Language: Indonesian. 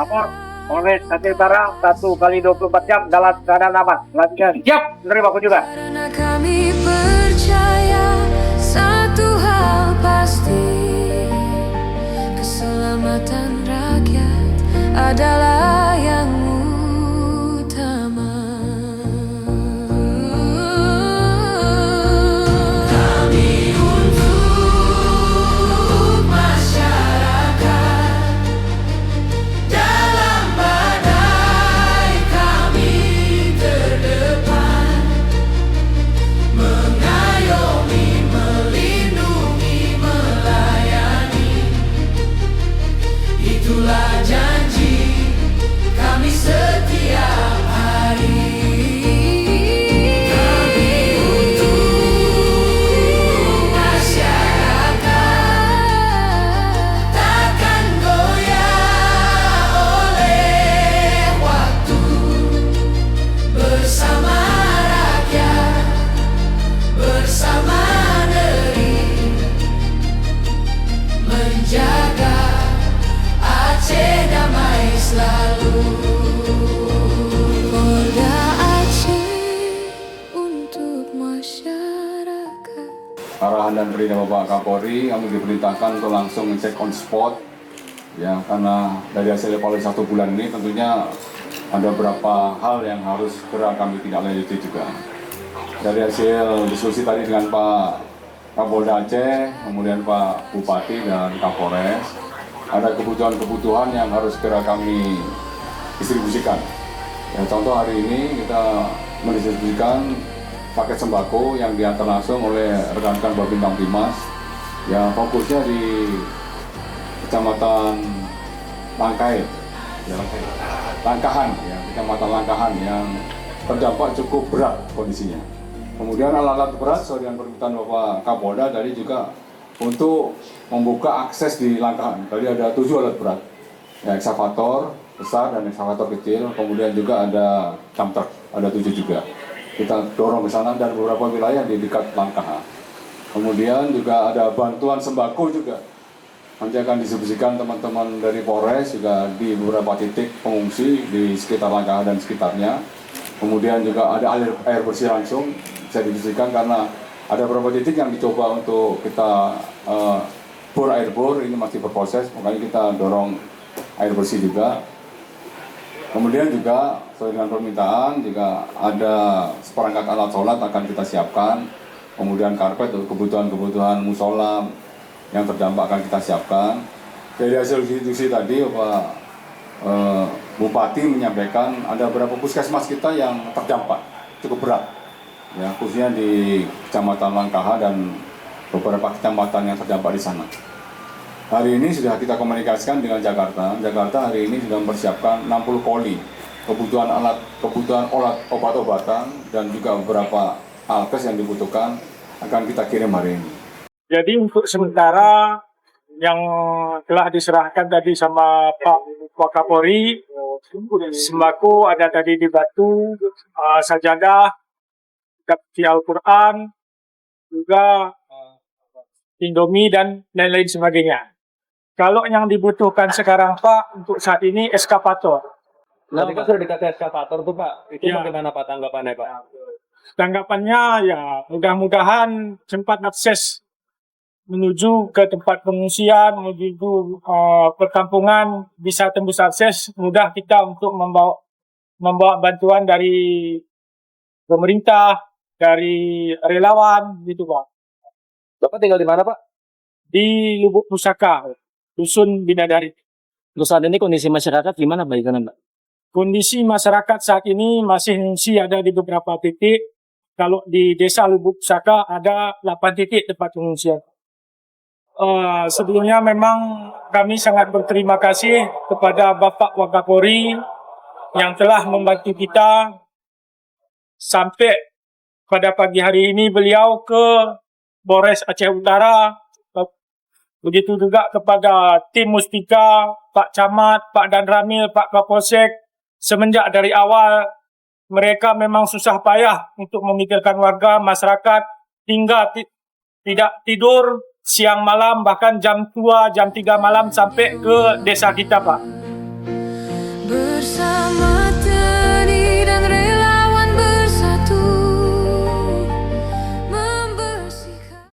lapor Polres Aceh Utara 1 kali 24 jam dalam keadaan aman. Selanjutnya siap menerima kunjungan. Karena kami percaya satu hal pasti, keselamatan rakyat adalah yang utama. Kami untuk masyarakat, dalam badai kami terdepan, mengayomi, melindungi, melayani. Itulah janji kami setiap hari. Kami untuk masyarakat, takkan goyah oleh waktu. Bersama rakyat, bersama negeri, menjaga Aceh damai selalu. Polda Aceh untuk masyarakat. Arahan dan perintah Bapak Kapolri, kami diperintahkan untuk langsung ngecek on spot, ya, karena dari hasil evaluasi 1 bulan ini tentunya ada beberapa hal yang harus segera kami tindak lanjuti juga. Dari hasil diskusi tadi dengan Pak Kapolda Aceh, kemudian Pak Bupati dan Kapolres, ada kebutuhan-kebutuhan yang harus segera kami distribusikan. Ya, contoh hari ini kita mendistribusikan paket sembako yang diantar langsung oleh rekan-rekan Babintang Timas, yang fokusnya di Kecamatan Langkai, ya, Langkahan, ya, Kecamatan Langkahan yang terdampak cukup berat kondisinya. Kemudian alat-alat berat sesuai dengan permintaan Bapak Kapolda tadi juga untuk membuka akses di Langkahan. Tadi ada 7 alat berat, ya, eksavator besar dan eksavator kecil, kemudian juga ada dump truck, ada 7 juga. Kita dorong ke sana dan beberapa wilayah di dekat Langkahan. Kemudian juga ada bantuan sembako juga. Nanti akan distribusikan teman-teman dari Polres juga di beberapa titik pengungsi di sekitar Langkahan dan sekitarnya. Kemudian juga ada air bersih langsung bisa didistribusikan karena ada beberapa titik yang dicoba untuk kita bor air bor, ini masih berproses, makanya kita dorong air bersih juga. Kemudian juga sesuai dengan permintaan juga ada seperangkat alat sholat akan kita siapkan. Kemudian karpet untuk kebutuhan-kebutuhan musola yang terdampak akan kita siapkan. Dari hasil diskusi tadi Bapak Bupati menyampaikan ada beberapa puskesmas kita yang terdampak cukup berat, ya, khususnya di Kecamatan Langkaha dan beberapa kecamatan yang terdampak di sana. Hari ini sudah kita komunikasikan dengan Jakarta. Jakarta hari ini sudah mempersiapkan 60 koli kebutuhan obat-obatan dan juga beberapa alkes yang dibutuhkan akan kita kirim hari ini. Jadi untuk sementara yang telah diserahkan tadi sama Pak Wakapolri, sembako ada tadi di Batu, sajadah, kitab Al-Quran, juga Indomie dan lain-lain sebagainya. Kalau yang dibutuhkan sekarang Pak, untuk saat ini eskavator. Tadi kan sudah dikasih eskavator tuh Pak, itu Ya. bagaimana Pak tanggapannya Pak? Tanggapannya ya mudah-mudahan cepat akses menuju ke tempat pengungsian, menuju perkampungan, bisa tembus akses, mudah kita untuk membawa bantuan dari pemerintah, dari relawan, gitu Pak. Bapak tinggal di mana Pak? Di Lubuk Pusaka, Dusun Bidadari. Terus saat ini kondisi masyarakat gimana Pak? Pak? Kondisi masyarakat saat ini masih mengungsi ada di beberapa titik. Kalau di desa Lubuk Pusaka ada 8 titik tempat pengungsian. Sebelumnya memang kami sangat berterima kasih kepada Bapak Wakapolri yang telah membantu kita sampai pada pagi hari ini. Beliau ke Polres Aceh Utara, begitu juga kepada tim Mustika, Pak Camat, Pak Danramil, Pak Kapolsek. Semenjak dari awal mereka memang susah payah untuk memikirkan warga, masyarakat, hingga tidak tidur siang malam, bahkan jam 2, jam 3 malam sampai ke desa kita Pak. bersama